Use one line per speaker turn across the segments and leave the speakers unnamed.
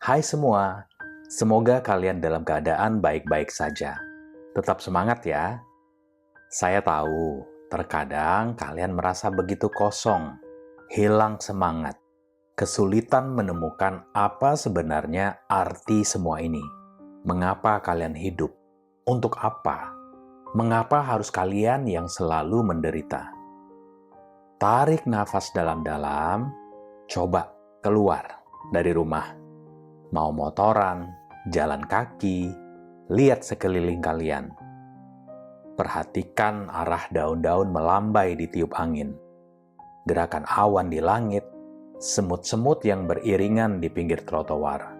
Hai semua, semoga kalian dalam keadaan baik-baik saja. Tetap semangat ya. Saya tahu, terkadang kalian merasa begitu kosong, hilang semangat, kesulitan menemukan apa sebenarnya arti semua ini. Mengapa kalian hidup? Untuk apa? Mengapa harus kalian yang selalu menderita? Tarik nafas dalam-dalam, coba keluar dari rumah. Mau motoran, jalan kaki, lihat sekeliling kalian. Perhatikan arah daun-daun melambai di tiup angin. Gerakan awan di langit, semut-semut yang beriringan di pinggir trotoar.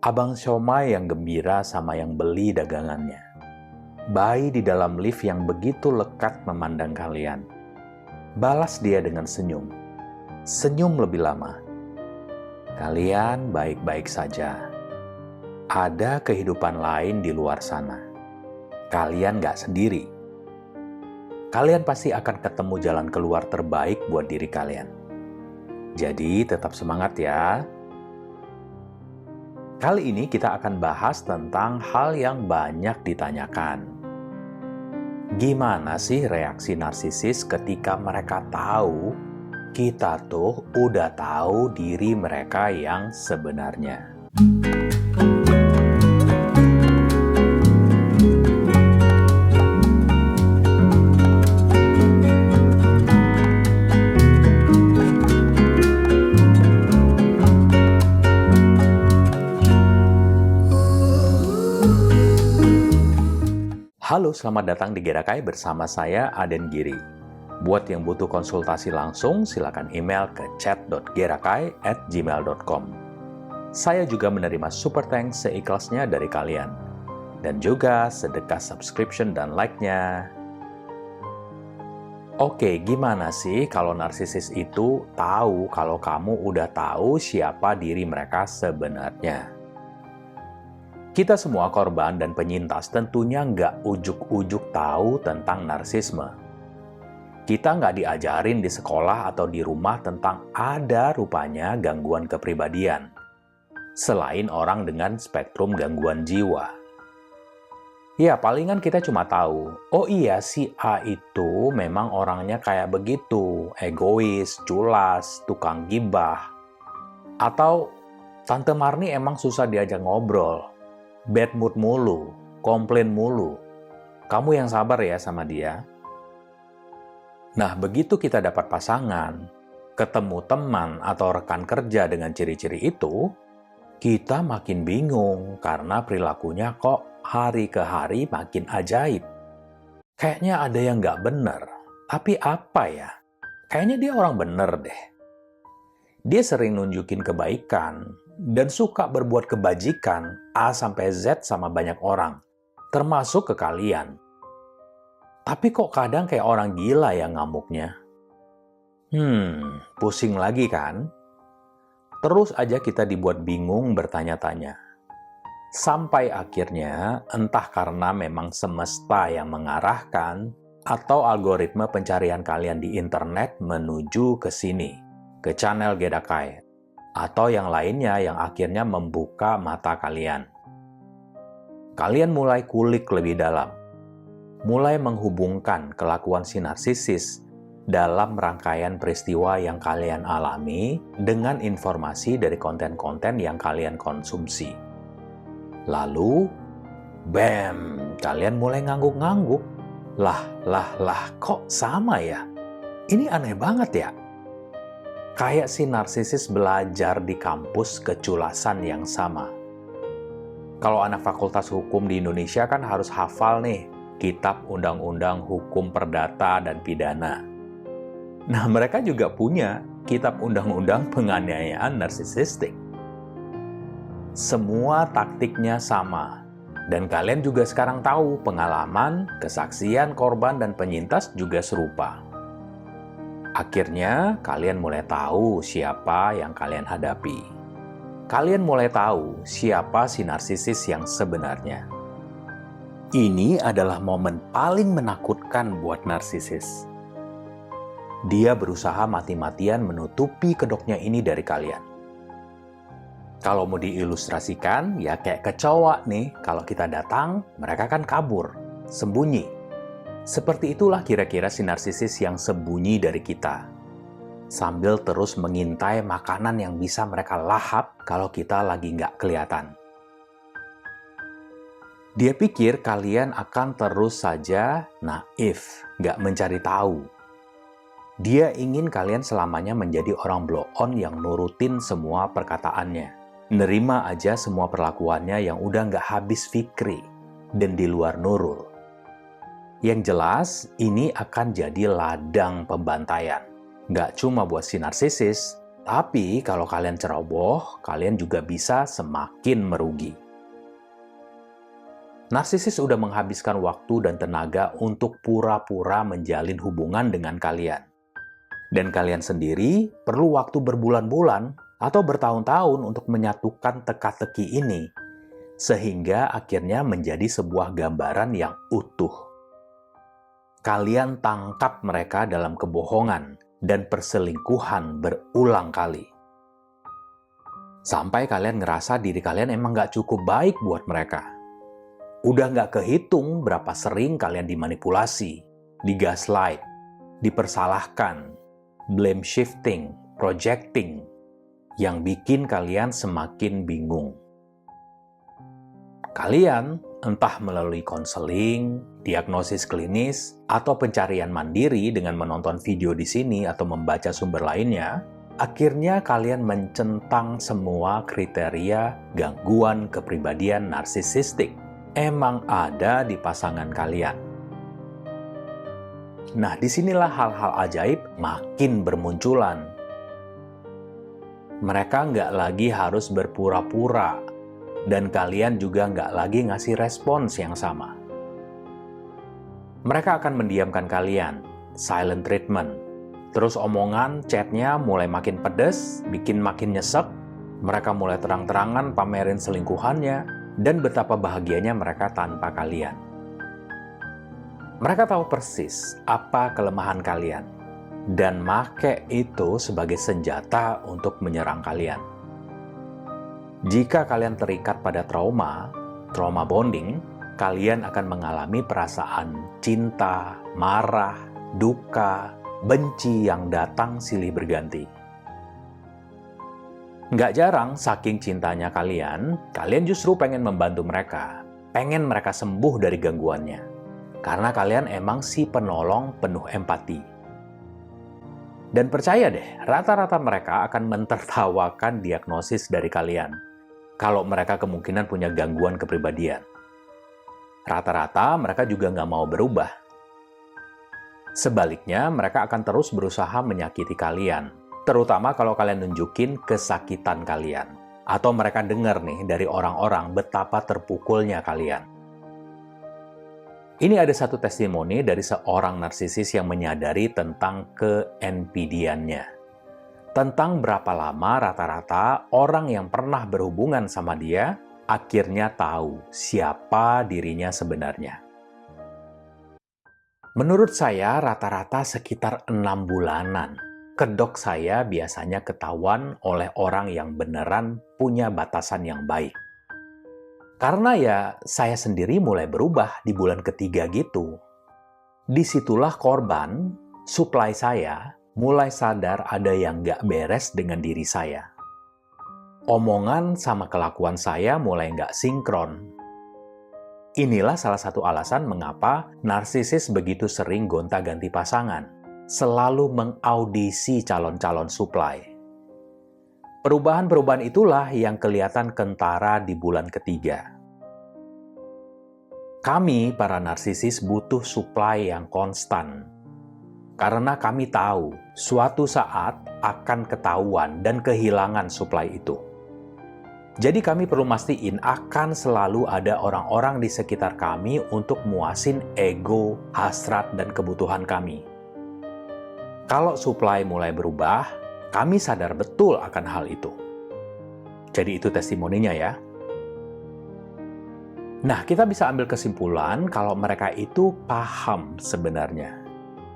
Abang siomay yang gembira sama yang beli dagangannya. Bayi di dalam lift yang begitu lekat memandang kalian. Balas dia dengan senyum. Senyum lebih lama. Kalian baik-baik saja. Ada kehidupan lain di luar sana. Kalian gak sendiri. Kalian pasti akan ketemu jalan keluar terbaik buat diri kalian. Jadi tetap semangat ya. Kali ini kita akan bahas tentang hal yang banyak ditanyakan. Gimana sih reaksi narsisis ketika mereka tahu kita tuh udah tahu diri mereka yang sebenarnya? Halo, selamat datang di Gerakai bersama saya, Aden Giri. Buat yang butuh konsultasi langsung, silakan email ke chat.gerakai@gmail.com. Saya juga menerima super thanks seikhlasnya dari kalian. Dan juga sedekah subscription dan like-nya. Oke, gimana sih kalau narsisis itu tahu kalau kamu udah tahu siapa diri mereka sebenarnya? Kita semua korban dan penyintas tentunya nggak ujuk-ujuk tahu tentang narsisme. Kita nggak diajarin di sekolah atau di rumah tentang ada rupanya gangguan kepribadian, selain orang dengan spektrum gangguan jiwa. Ya, palingan kita cuma tahu, oh iya si A itu memang orangnya kayak begitu, egois, culas, tukang gibah. Atau Tante Marni emang susah diajak ngobrol. Bad mood mulu, komplain mulu. Kamu yang sabar ya sama dia. Nah, begitu kita dapat pasangan, ketemu teman atau rekan kerja dengan ciri-ciri itu, kita makin bingung karena perilakunya kok hari ke hari makin ajaib. Kayaknya ada yang nggak bener, tapi apa ya? Kayaknya dia orang bener deh. Dia sering nunjukin kebaikan, dan suka berbuat kebajikan A sampai Z sama banyak orang, termasuk ke kalian. Tapi kok kadang kayak orang gila ya ngamuknya? Pusing lagi kan? Terus aja kita dibuat bingung bertanya-tanya. Sampai akhirnya, entah karena memang semesta yang mengarahkan, atau algoritma pencarian kalian di internet menuju ke sini, ke channel Gerakai, atau yang lainnya yang akhirnya membuka mata kalian. Kalian mulai kulik lebih dalam, mulai menghubungkan kelakuan si narsisis dalam rangkaian peristiwa yang kalian alami dengan informasi dari konten-konten yang kalian konsumsi. Lalu, bam, kalian mulai ngangguk-ngangguk. Lah, kok sama ya? Ini aneh banget ya? Kayak si narsisis belajar di kampus keculasan yang sama. Kalau anak fakultas hukum di Indonesia kan harus hafal nih kitab undang-undang hukum perdata dan pidana. Nah, mereka juga punya kitab undang-undang penganiayaan narsisistik. Semua taktiknya sama. Dan kalian juga sekarang tahu pengalaman, kesaksian korban dan penyintas juga serupa. Akhirnya, kalian mulai tahu siapa yang kalian hadapi. Kalian mulai tahu siapa si narsisis yang sebenarnya. Ini adalah momen paling menakutkan buat narsisis. Dia berusaha mati-matian menutupi kedoknya ini dari kalian. Kalau mau diilustrasikan, ya kayak kecoa nih, kalau kita datang, mereka kan kabur, sembunyi. Seperti itulah kira-kira si narsisis yang sembunyi dari kita. Sambil terus mengintai makanan yang bisa mereka lahap kalau kita lagi nggak kelihatan. Dia pikir kalian akan terus saja naif, nggak mencari tahu. Dia ingin kalian selamanya menjadi orang blow-on yang nurutin semua perkataannya. Nerima aja semua perlakuannya yang udah nggak habis fikri dan di luar nurul. Yang jelas, ini akan jadi ladang pembantaian. Nggak cuma buat si narsisis, tapi kalau kalian ceroboh, kalian juga bisa semakin merugi. Narsisis udah menghabiskan waktu dan tenaga untuk pura-pura menjalin hubungan dengan kalian. Dan kalian sendiri perlu waktu berbulan-bulan atau bertahun-tahun untuk menyatukan teka-teki ini, sehingga akhirnya menjadi sebuah gambaran yang utuh. Kalian tangkap mereka dalam kebohongan dan perselingkuhan berulang kali. Sampai kalian ngerasa diri kalian emang nggak cukup baik buat mereka. Udah nggak kehitung berapa sering kalian dimanipulasi, digaslight, dipersalahkan, blame shifting, projecting, yang bikin kalian semakin bingung. Kalian, entah melalui konseling, diagnosis klinis, atau pencarian mandiri dengan menonton video di sini atau membaca sumber lainnya, akhirnya kalian mencentang semua kriteria gangguan kepribadian narsisistik. Emang ada di pasangan kalian. Nah, disinilah hal-hal ajaib makin bermunculan. Mereka nggak lagi harus berpura-pura, dan kalian juga nggak lagi ngasih respons yang sama. Mereka akan mendiamkan kalian, silent treatment. Terus omongan, chatnya mulai makin pedes, bikin makin nyesek. Mereka mulai terang-terangan pamerin selingkuhannya, dan betapa bahagianya mereka tanpa kalian. Mereka tahu persis apa kelemahan kalian, dan make itu sebagai senjata untuk menyerang kalian. Jika kalian terikat pada trauma bonding, kalian akan mengalami perasaan cinta, marah, duka, benci yang datang silih berganti. Nggak jarang, saking cintanya kalian justru pengen membantu mereka, pengen mereka sembuh dari gangguannya. Karena kalian emang si penolong penuh empati. Dan percaya deh, rata-rata mereka akan mentertawakan diagnosis dari kalian. Kalau mereka kemungkinan punya gangguan kepribadian. Rata-rata mereka juga nggak mau berubah. Sebaliknya, mereka akan terus berusaha menyakiti kalian. Terutama kalau kalian nunjukin kesakitan kalian. Atau mereka dengar nih dari orang-orang betapa terpukulnya kalian. Ini ada satu testimoni dari seorang narsisis yang menyadari tentang ke-NPD-annya. Tentang berapa lama rata-rata orang yang pernah berhubungan sama dia akhirnya tahu siapa dirinya sebenarnya. Menurut saya rata-rata sekitar 6 bulanan. Kedok saya biasanya ketahuan oleh orang yang beneran punya batasan yang baik. Karena ya saya sendiri mulai berubah di bulan ketiga gitu. Disitulah korban, supply saya, mulai sadar ada yang nggak beres dengan diri saya. Omongan sama kelakuan saya mulai nggak sinkron. Inilah salah satu alasan mengapa narsisis begitu sering gonta-ganti pasangan, selalu mengaudisi calon-calon supply. Perubahan-perubahan itulah yang kelihatan kentara di bulan ketiga. Kami, para narsisis, butuh supply yang konstan. Karena kami tahu, suatu saat akan ketahuan dan kehilangan supply itu. Jadi kami perlu mastiin akan selalu ada orang-orang di sekitar kami untuk muasin ego, hasrat, dan kebutuhan kami. Kalau supply mulai berubah, kami sadar betul akan hal itu. Jadi itu testimoninya ya. Nah, kita bisa ambil kesimpulan kalau mereka itu paham sebenarnya.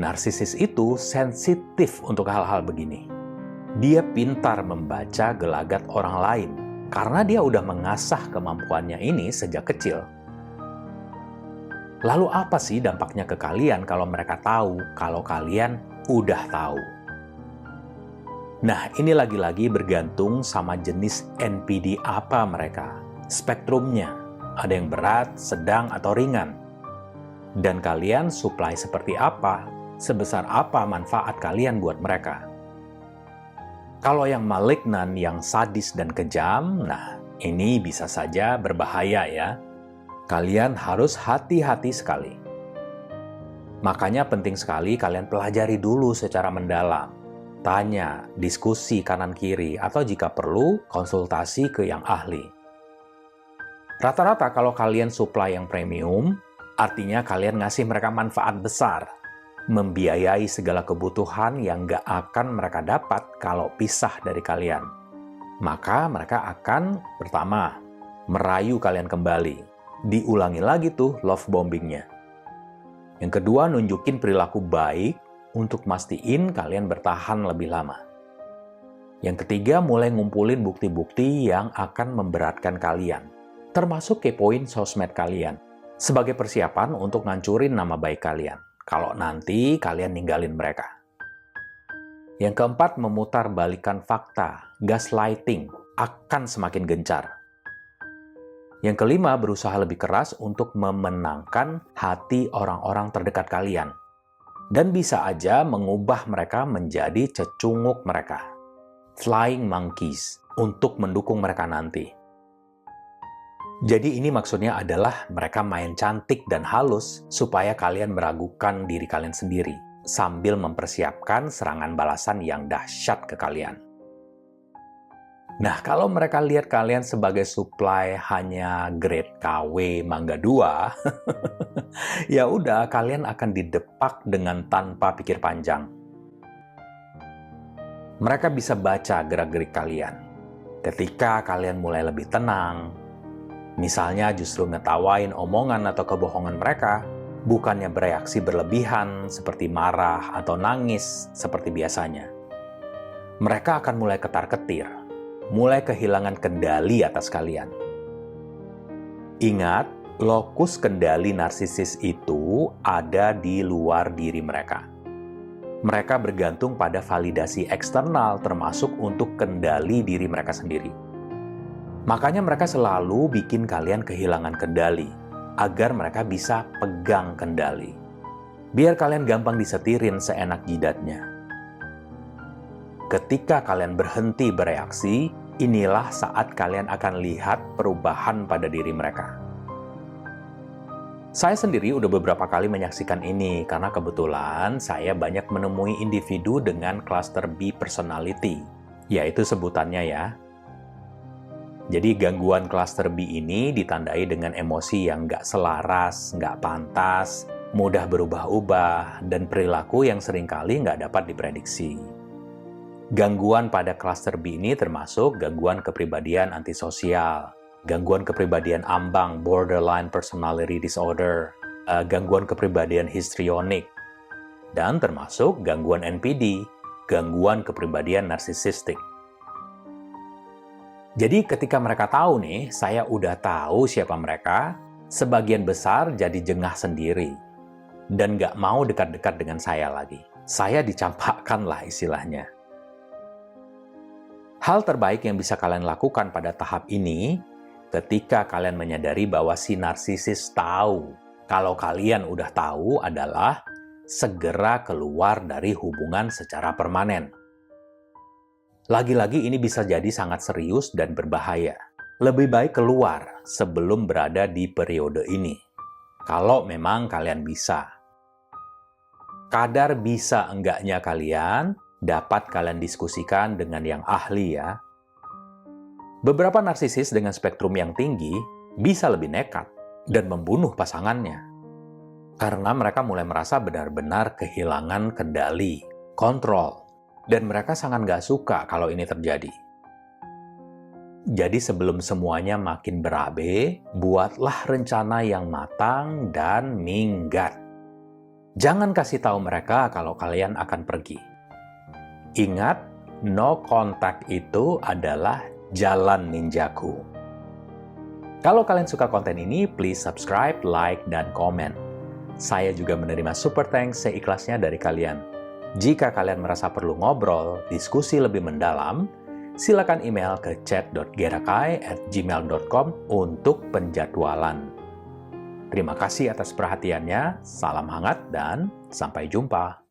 Narsisis itu sensitif untuk hal-hal begini. Dia pintar membaca gelagat orang lain karena dia udah mengasah kemampuannya ini sejak kecil. Lalu apa sih dampaknya ke kalian kalau mereka tahu kalau kalian udah tahu? Nah, ini lagi-lagi bergantung sama jenis NPD apa mereka, spektrumnya. Ada yang berat, sedang, atau ringan. Dan kalian supply seperti apa, sebesar apa manfaat kalian buat mereka. Kalau yang malignan, yang sadis dan kejam, nah ini bisa saja berbahaya ya. Kalian harus hati-hati sekali. Makanya penting sekali kalian pelajari dulu secara mendalam. Tanya, diskusi kanan-kiri, atau jika perlu, konsultasi ke yang ahli. Rata-rata kalau kalian supply yang premium, artinya kalian ngasih mereka manfaat besar, membiayai segala kebutuhan yang nggak akan mereka dapat kalau pisah dari kalian. Maka mereka akan, pertama, merayu kalian kembali. Diulangi lagi tuh love bombingnya. Yang kedua, nunjukin perilaku baik untuk mastiin kalian bertahan lebih lama. Yang ketiga, mulai ngumpulin bukti-bukti yang akan memberatkan kalian, termasuk kepoin sosmed kalian, sebagai persiapan untuk ngancurin nama baik kalian, kalau nanti kalian ninggalin mereka. Yang keempat, memutarbalikkan fakta, gaslighting, akan semakin gencar. Yang kelima, berusaha lebih keras untuk memenangkan hati orang-orang terdekat kalian. Dan bisa aja mengubah mereka menjadi cecunguk mereka. Flying monkeys, untuk mendukung mereka nanti. Jadi ini maksudnya adalah mereka main cantik dan halus supaya kalian meragukan diri kalian sendiri, sambil mempersiapkan serangan balasan yang dahsyat ke kalian. Nah, kalau mereka lihat kalian sebagai supply hanya grade KW Mangga 2, ya udah kalian akan didepak dengan tanpa pikir panjang. Mereka bisa baca gerak-gerik kalian. Ketika kalian mulai lebih tenang, misalnya justru ngetawain omongan atau kebohongan mereka, bukannya bereaksi berlebihan seperti marah atau nangis seperti biasanya. Mereka akan mulai ketar-ketir, mulai kehilangan kendali atas kalian. Ingat, lokus kendali narsisis itu ada di luar diri mereka. Mereka bergantung pada validasi eksternal termasuk untuk kendali diri mereka sendiri. Makanya mereka selalu bikin kalian kehilangan kendali, agar mereka bisa pegang kendali. Biar kalian gampang disetirin seenak jidatnya. Ketika kalian berhenti bereaksi, inilah saat kalian akan lihat perubahan pada diri mereka. Saya sendiri udah beberapa kali menyaksikan ini karena kebetulan saya banyak menemui individu dengan cluster B personality, yaitu sebutannya ya. Jadi gangguan cluster B ini ditandai dengan emosi yang nggak selaras, nggak pantas, mudah berubah-ubah, dan perilaku yang seringkali nggak dapat diprediksi. Gangguan pada cluster B ini termasuk gangguan kepribadian antisosial, gangguan kepribadian ambang, borderline personality disorder, gangguan kepribadian histrionik, dan termasuk gangguan NPD, gangguan kepribadian narsisistik. Jadi ketika mereka tahu nih, saya udah tahu siapa mereka, sebagian besar jadi jengah sendiri, dan nggak mau dekat-dekat dengan saya lagi. Saya dicampakkan lah istilahnya. Hal terbaik yang bisa kalian lakukan pada tahap ini, ketika kalian menyadari bahwa si narsisis tahu kalau kalian udah tahu adalah segera keluar dari hubungan secara permanen. Lagi-lagi ini bisa jadi sangat serius dan berbahaya. Lebih baik keluar sebelum berada di periode ini. Kalau memang kalian bisa. Kadar bisa enggaknya kalian dapat kalian diskusikan dengan yang ahli ya. Beberapa narsisis dengan spektrum yang tinggi bisa lebih nekat dan membunuh pasangannya. Karena mereka mulai merasa benar-benar kehilangan kendali, kontrol, dan mereka sangat nggak suka kalau ini terjadi. Jadi sebelum semuanya makin berabe, buatlah rencana yang matang dan minggat. Jangan kasih tahu mereka kalau kalian akan pergi. Ingat, no contact itu adalah jalan ninjaku. Kalau kalian suka konten ini, please subscribe, like, dan komen. Saya juga menerima super thanks seikhlasnya dari kalian. Jika kalian merasa perlu ngobrol, diskusi lebih mendalam, silakan email ke chat.gerakai@gmail.com untuk penjadwalan. Terima kasih atas perhatiannya, salam hangat, dan sampai jumpa.